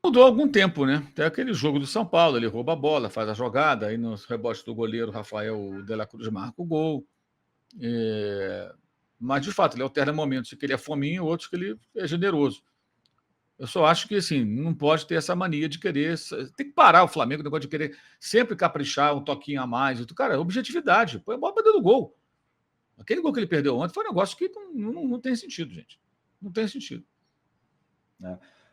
Mudou há algum tempo, né? Até aquele jogo do São Paulo, ele rouba a bola, faz a jogada, aí no rebote do goleiro, Rafael de la Cruz marca o gol. Mas, de fato, ele alterna momentos que ele é fominho, outros que ele é generoso. Eu só acho que, assim, não pode ter essa mania de querer... Tem que parar o Flamengo, o negócio de querer sempre caprichar, um toquinho a mais. Cara, objetividade. Põe a bola para dentro do gol. Aquele gol que ele perdeu ontem foi um negócio que não tem sentido, gente. Não tem sentido.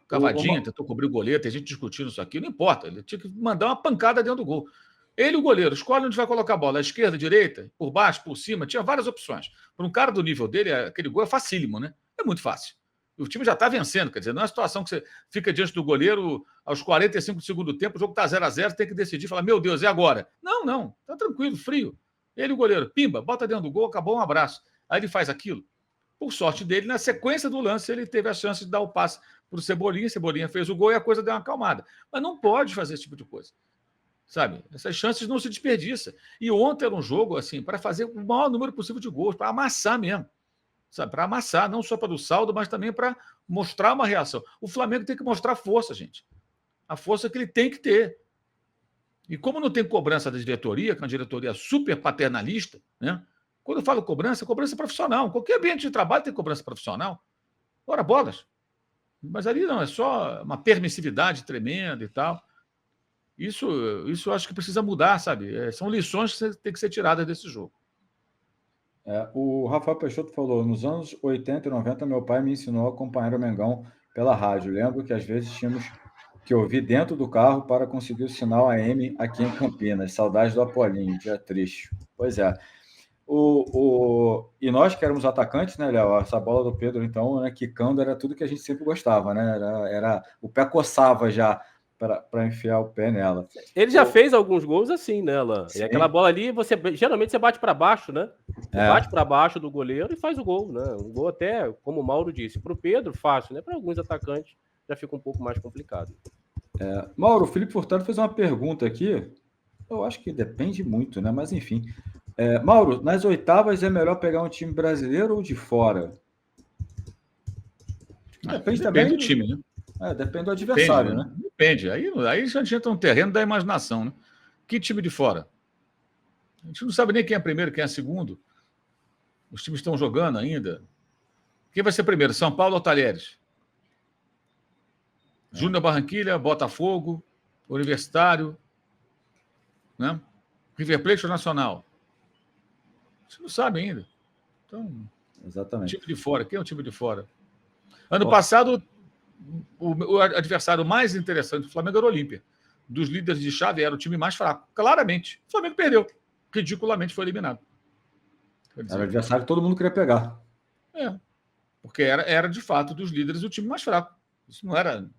Cavadinha tentou cobrir o goleiro, tem gente discutindo isso aqui, não importa. Ele tinha que mandar uma pancada dentro do gol. Ele, o goleiro, escolhe onde vai colocar a bola, à esquerda, à direita, por baixo, por cima, tinha várias opções. Para um cara do nível dele, aquele gol é facílimo, né? É muito fácil. O time já está vencendo, quer dizer, não é uma situação que você fica diante do goleiro aos 45 do segundo tempo, o jogo está 0-0, tem que decidir, falar, meu Deus, e agora? Não, tá tranquilo, frio. Ele, o goleiro, pimba, bota dentro do gol, acabou, um abraço. Aí ele faz aquilo. Por sorte dele, na sequência do lance, ele teve a chance de dar o passe para o Cebolinha fez o gol e a coisa deu uma acalmada. Mas não pode fazer esse tipo de coisa. Sabe? Essas chances não se desperdiçam. E ontem era um jogo assim para fazer o maior número possível de gols, para amassar mesmo. Sabe? Para amassar, não só para o saldo, mas também para mostrar uma reação. O Flamengo tem que mostrar força, gente. A força que ele tem que ter. E como não tem cobrança da diretoria, que é uma diretoria super paternalista, né? Quando eu falo cobrança profissional. Qualquer ambiente de trabalho tem cobrança profissional. Ora, bolas. Mas ali não, é só uma permissividade tremenda e tal. Isso eu acho que precisa mudar, sabe? São lições que têm que ser tiradas desse jogo. O Rafael Peixoto falou, nos anos 80 e 90, meu pai me ensinou a acompanhar o Mengão pela rádio. Lembro que às vezes tínhamos que ouvir dentro do carro para conseguir o sinal AM aqui em Campinas. Saudade do Apolinho, dia triste. Pois é. E nós que éramos atacantes, né, Léo? Essa bola do Pedro, então, né, quicando, era tudo que a gente sempre gostava, né? O pé coçava já para enfiar o pé nela. Ele já fez alguns gols assim, né, Alan? Sim. E aquela bola ali, geralmente você bate para baixo, né? Você bate para baixo do goleiro e faz o gol, né? Um gol até, como o Mauro disse, para o Pedro, fácil, né? Para alguns atacantes já fica um pouco mais complicado. Mauro, o Felipe Furtado fez uma pergunta aqui. Eu acho que depende muito, né? Mas enfim. Mauro, nas oitavas é melhor pegar um time brasileiro ou de fora? Depende do time, né? Depende do adversário, né? Depende. Aí já entra um terreno da imaginação, né? Que time de fora? A gente não sabe nem quem é primeiro, quem é segundo. Os times estão jogando ainda. Quem vai ser primeiro? São Paulo ou Talheres? Júnior Barranquilha, Botafogo, Universitário, né? River Plate ou Nacional? A gente não sabe ainda. Então, exatamente. Time de fora. Quem é o time de fora? Ano passado, o adversário mais interessante do Flamengo era o Olímpia. Dos líderes de chave, era o time mais fraco. Claramente. O Flamengo perdeu. Ridiculamente foi eliminado. Era o adversário que todo mundo queria pegar. Porque era, de fato, dos líderes o time mais fraco. Isso não era...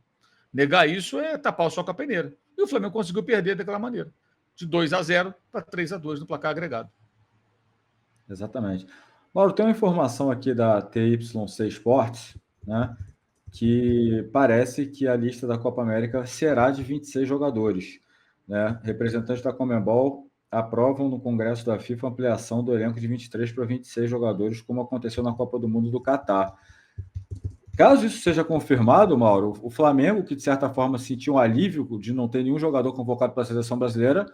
Negar isso é tapar o sol com a peneira. E o Flamengo conseguiu perder daquela maneira. De 2-0 para 3-2 no placar agregado. Exatamente. Mauro, tem uma informação aqui da TYC Sports, né, que parece que a lista da Copa América será de 26 jogadores. Né? Representantes da Conmebol aprovam no Congresso da FIFA a ampliação do elenco de 23 para 26 jogadores, como aconteceu na Copa do Mundo do Catar. Caso isso seja confirmado, Mauro, o Flamengo, que de certa forma sentiu um alívio de não ter nenhum jogador convocado para a seleção brasileira,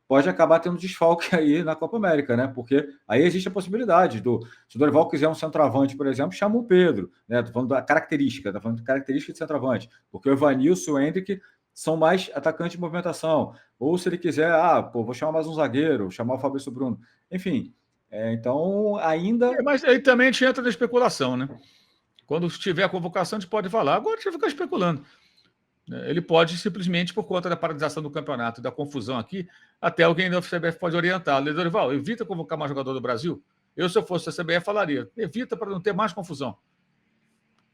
pode acabar tendo desfalque aí na Copa América, né? Porque aí existe a possibilidade se o Dorival quiser um centroavante, por exemplo, chama o Pedro, né? Tô falando da característica, tá falando de característica de centroavante, porque o Evanilson e o Hendrick são mais atacantes de movimentação. Ou se ele quiser, vou chamar mais um zagueiro, chamar o Fabrício Bruno. Enfim, então ainda... Mas aí também a gente entra na especulação, né? Quando tiver a convocação, a gente pode falar. Agora a gente vai ficar especulando. Ele pode simplesmente, por conta da paralisação do campeonato e da confusão aqui, até alguém da CBF pode orientar. Dorival, evita convocar mais jogador do Brasil. Eu, se eu fosse a CBF, falaria, evita para não ter mais confusão.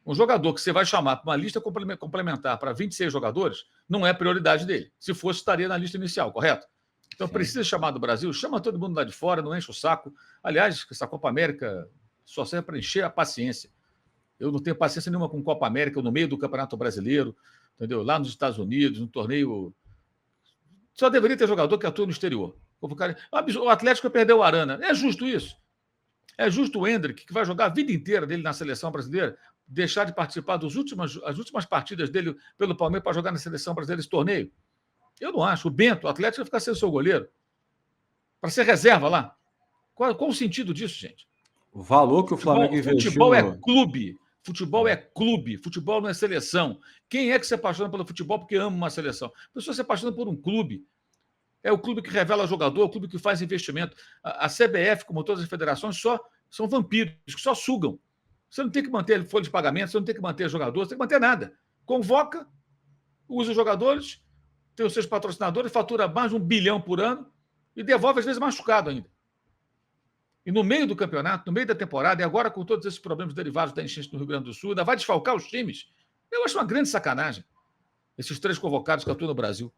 Um jogador que você vai chamar para uma lista complementar para 26 jogadores, não é prioridade dele. Se fosse, estaria na lista inicial, correto? Então, precisa chamar do Brasil, chama todo mundo lá de fora, não enche o saco. Aliás, essa Copa América só serve para encher a paciência. Eu não tenho paciência nenhuma com Copa América, no meio do Campeonato Brasileiro, entendeu? Lá nos Estados Unidos, no torneio... Só deveria ter jogador que atua no exterior. O Atlético perdeu o Arana. É justo isso? É justo o Hendrick, que vai jogar a vida inteira dele na seleção brasileira, deixar de participar das últimas partidas dele pelo Palmeiras para jogar na seleção brasileira esse torneio? Eu não acho. O Bento, o Atlético, vai ficar sem o seu goleiro. Para ser reserva lá. Qual o sentido disso, gente? O valor que o Flamengo investiu... Futebol é clube. Futebol é clube. Futebol não é seleção. Quem é que se apaixona pelo futebol porque ama uma seleção? A pessoa se apaixona por um clube. É o clube que revela jogador, é o clube que faz investimento. A CBF, como todas as federações, são vampiros, que só sugam. Você não tem que manter folha de pagamento, você não tem que manter jogadores, você tem que manter nada. Convoca, usa os jogadores, tem os seus patrocinadores, fatura mais de 1 bilhão por ano e devolve, às vezes, machucado ainda. E no meio do campeonato, no meio da temporada, e agora com todos esses problemas derivados da enchente no Rio Grande do Sul, ainda vai desfalcar os times. Eu acho uma grande sacanagem. Esses 3 convocados que atuam no Brasil.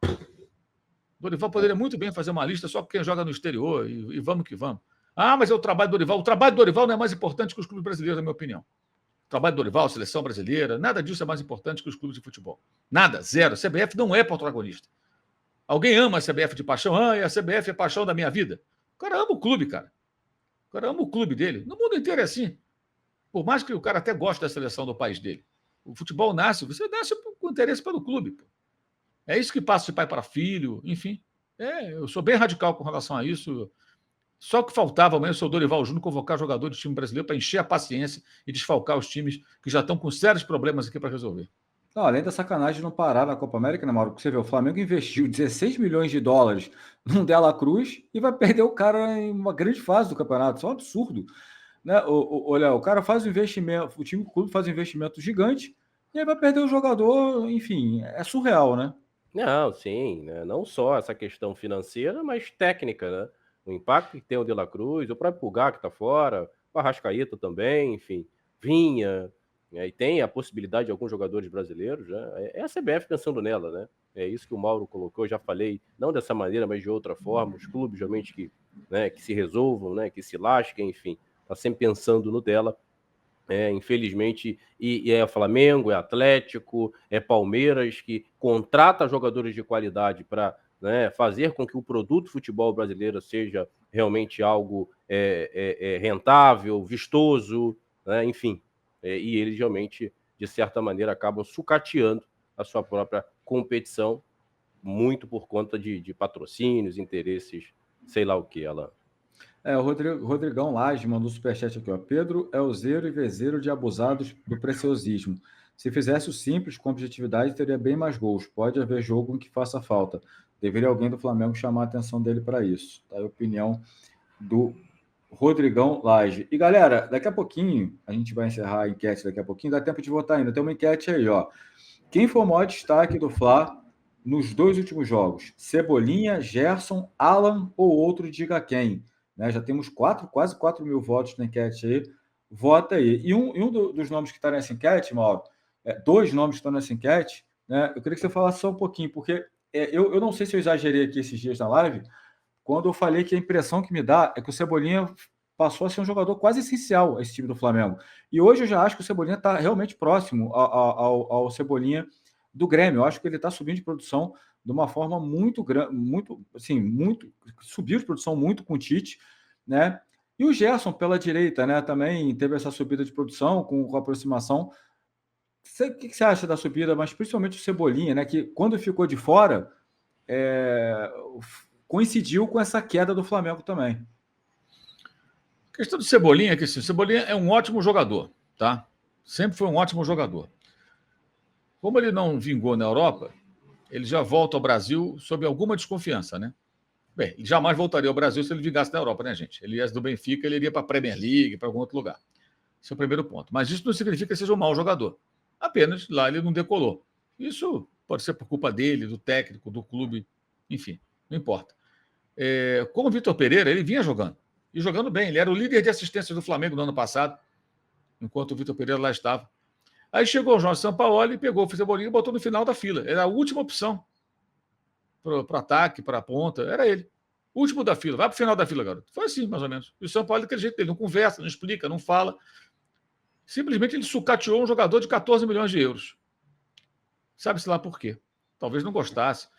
Dorival poderia muito bem fazer uma lista só com quem joga no exterior e vamos que vamos. Ah, mas é o trabalho do Dorival. O trabalho do Dorival não é mais importante que os clubes brasileiros, na minha opinião. O trabalho do Dorival, a seleção brasileira, nada disso é mais importante que os clubes de futebol. Nada, zero. A CBF não é protagonista. Alguém ama a CBF de paixão? Ah, a CBF é a paixão da minha vida. O cara ama o clube, cara. O cara ama o clube dele. No mundo inteiro é assim. Por mais que o cara até goste da seleção do país dele. O futebol nasce, você nasce com interesse pelo clube. Pô. É isso que passa de pai para filho, enfim. Eu sou bem radical com relação a isso. Só que faltava amanhã o seu Dorival Júnior convocar jogador de time brasileiro para encher a paciência e desfalcar os times que já estão com sérios problemas aqui para resolver. Não, além da sacanagem de não parar na Copa América, né, Mauro? Porque você vê, o Flamengo investiu 16 milhões de dólares num Dela Cruz e vai perder o cara em uma grande fase do campeonato. Isso é um absurdo. Né? Olha, o cara faz um investimento, o clube faz um investimento gigante e aí vai perder o jogador, enfim, é surreal, né? Não, sim, né? Não só essa questão financeira, mas técnica, né? O impacto que tem o De La Cruz, o próprio Pulgar que está fora, o Arrascaeta também, enfim, Vinha, né? E tem a possibilidade de alguns jogadores brasileiros, né? É a CBF pensando nela, né? É isso que o Mauro colocou, eu já falei, não dessa maneira, mas de outra forma, os clubes realmente que se resolvam, né? Que se lasquem, enfim, está sempre pensando no dela. Infelizmente, e é Flamengo, é Atlético, é Palmeiras, que contrata jogadores de qualidade para, né, fazer com que o produto futebol brasileiro seja realmente algo rentável, vistoso, né, enfim. E eles realmente, de certa maneira, acabam sucateando a sua própria competição, muito por conta de patrocínios, interesses, sei lá o que, Alan. O Rodrigão Lage mandou superchat aqui, ó. Pedro é o zero e vezeiro de abusados do preciosismo. Se fizesse o simples com objetividade, teria bem mais gols. Pode haver jogo em que faça falta. Deveria alguém do Flamengo chamar a atenção dele para isso. Tá? A opinião do Rodrigão Lage. E, galera, daqui a pouquinho, a gente vai encerrar a enquete daqui a pouquinho, dá tempo de votar ainda. Tem uma enquete aí, ó. Quem foi o maior destaque do Fla nos 2 últimos jogos? Cebolinha, Gerson, Alan ou outro, diga quem? Né, já temos quase 4 mil votos na enquete aí. Vota aí. E um dos nomes que está nessa enquete, Mauro, 2 nomes que estão nessa enquete, né, eu queria que você falasse só um pouquinho, porque eu não sei se eu exagerei aqui esses dias na live, quando eu falei que a impressão que me dá é que o Cebolinha passou a ser um jogador quase essencial a esse time do Flamengo. E hoje eu já acho que o Cebolinha está realmente próximo ao Cebolinha do Grêmio. Eu acho que ele está subindo de produção de uma forma muito grande, subiu de produção muito com o Tite, né? E o Gerson pela direita, né? Também teve essa subida de produção com a aproximação. O que você acha da subida, mas principalmente o Cebolinha, né? Que quando ficou de fora, coincidiu com essa queda do Flamengo também. A questão do Cebolinha é que assim, o Cebolinha é um ótimo jogador, tá? Sempre foi um ótimo jogador. Como ele não vingou na Europa, ele já volta ao Brasil sob alguma desconfiança, né? Bem, ele jamais voltaria ao Brasil se ele vingasse na Europa, né, gente? Ele ia do Benfica, ele iria para a Premier League, para algum outro lugar. Esse é o primeiro ponto. Mas isso não significa que seja um mau jogador. Apenas lá ele não decolou. Isso pode ser por culpa dele, do técnico, do clube, enfim, não importa. Como o Vitor Pereira, ele vinha jogando. E jogando bem. Ele era o líder de assistências do Flamengo no ano passado, enquanto o Vitor Pereira lá estava. Aí chegou o João Sampaoli e pegou o Cebolinha e botou no final da fila. Era a última opção para o ataque, para a ponta. Era ele. Último da fila. Vai para o final da fila, garoto. Foi assim, mais ou menos. E o Sampaoli, daquele jeito dele, não conversa, não explica, não fala. Simplesmente ele sucateou um jogador de 14 milhões de euros. Sabe-se lá por quê. Talvez não gostasse.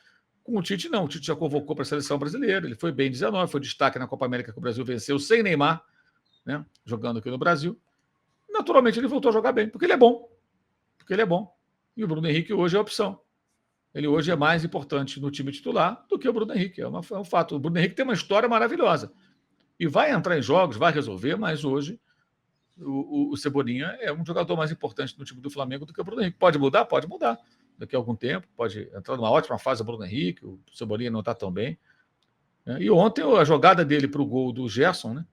Com o Tite, não. O Tite já convocou para a seleção brasileira. Ele foi bem em 19, foi destaque na Copa América que o Brasil venceu sem Neymar, né, jogando aqui no Brasil. naturalmente ele voltou a jogar bem, porque ele é bom. Porque ele é bom. E o Bruno Henrique hoje é a opção. Ele hoje é mais importante no time titular do que o Bruno Henrique. É um fato. O Bruno Henrique tem uma história maravilhosa. E vai entrar em jogos, vai resolver, mas hoje o Cebolinha é um jogador mais importante no time do Flamengo do que o Bruno Henrique. Pode mudar? Pode mudar. Daqui a algum tempo, pode entrar numa ótima fase o Bruno Henrique, o Cebolinha não está tão bem. E ontem a jogada dele para o gol do Gerson, né?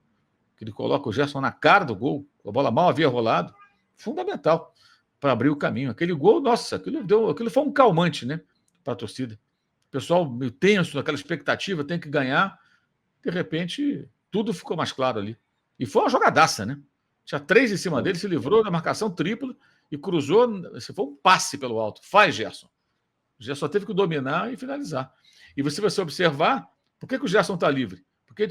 Que ele coloca o Gerson na cara do gol, a bola mal havia rolado, fundamental para abrir o caminho. Aquele gol, nossa, aquilo foi um calmante, né? Para a torcida. O pessoal meio tenso, aquela expectativa, tem que ganhar. De repente, tudo ficou mais claro ali. E foi uma jogadaça, né? Tinha 3 em cima dele, se livrou da marcação tripla e cruzou. Foi um passe pelo alto. Faz, Gerson. O Gerson teve que dominar e finalizar. E você observar, por que o Gerson está livre? Porque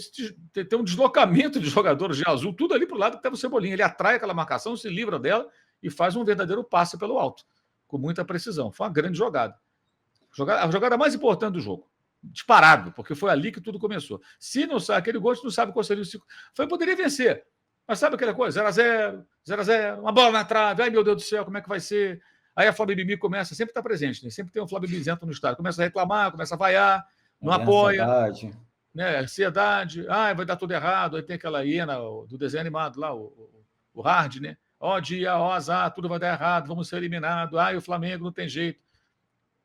tem um deslocamento de jogadores de azul, tudo ali para o lado que estava o Cebolinha. Ele atrai aquela marcação, se livra dela e faz um verdadeiro passe pelo alto, com muita precisão. Foi uma grande jogada. A jogada mais importante do jogo. Disparado, porque foi ali que tudo começou. Se não sabe aquele gol, a gente não sabe qual seria o ciclo. Poderia vencer. Mas sabe aquela coisa? 0-0, 0-0, uma bola na trave. Ai, meu Deus do céu, como é que vai ser? Aí a Flávia Bibi começa, sempre está presente, né? Sempre tem um Flávia Bibizento no estádio. Começa a reclamar, começa a vaiar, não apoia. Ansiedade. Né? Ansiedade. Ai, vai dar tudo errado. Aí tem aquela hiena do desenho animado lá, o Hard, né? Ó dia, ó azar, tudo vai dar errado, vamos ser eliminados. Ai, o Flamengo não tem jeito.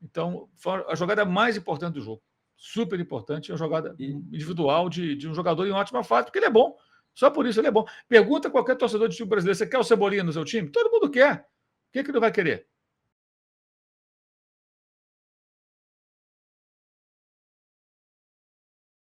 Então, foi a jogada mais importante do jogo. Super importante, é uma jogada individual de um jogador em ótima fase, porque ele é bom. Só por isso ele é bom. Pergunta a qualquer torcedor de time brasileiro: você quer o Cebolinha no seu time? Todo mundo quer. O que ele vai querer?